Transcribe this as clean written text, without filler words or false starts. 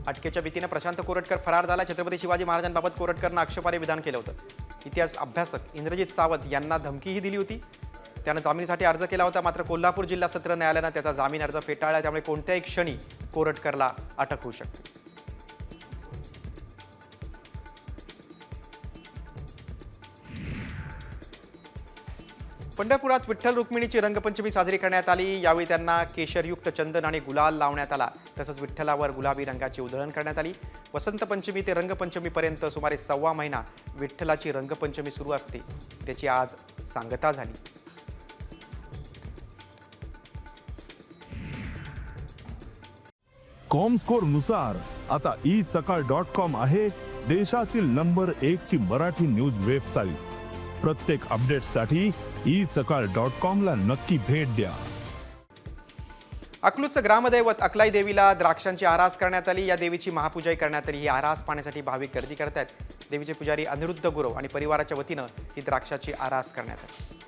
अटकेच्या भीतीने प्रशांत कोरटकर फरार झाला। छत्रपती शिवाजी महाराजांबाबत कोरटकरनं आक्षेपार्ह विधान केलं होतं। इतिहास अभ्यासक इंद्रजित सावंत यांना धमकीही दिली होती। त्यानं जामिनासाठी अर्ज केला होता, मात्र कोल्हापूर जिल्हा सत्र न्यायालयानं त्याचा जामीन अर्ज फेटाळला। त्यामुळे कोणत्याही क्षणी कोरटकरला अटक होऊ शकते। पंढरपुरात विठ्ठल रुक्मिणीची रंगपंचमी साजरी करण्यात आली। यावेळी त्यांना केशरयुक्त चंदन आणि गुलाल लावण्यात आला। तसंच विठ्ठलावर गुलाबी रंगाची उधळण करण्यात आली। वसंत पंचमी ते रंगपंचमीपर्यंत सुमारे 1.25 महिना विठ्ठलाची रंगपंचमी सुरू असते। त्याची आज सांगता झाली। कॉमस्कोर नुसार आता isakal.com आहे देशातील नंबर 1 ची मराठी न्यूज वेबसाईट। प्रत्येक अपडेटसाठी isakal.com ला नक्की भेट द्या। अकलूजचं ग्रामदैवत अकलाई देवीला द्राक्षांची आरास करण्यात आली। या देवीची महापूजाही करण्यात आली। ही आरास पाहण्यासाठी भाविक गर्दी करत आहेत। देवीचे पुजारी अनिरुद्ध गुरव आणि परिवाराच्या वतीनं ही द्राक्षाची आरास करण्यात आली।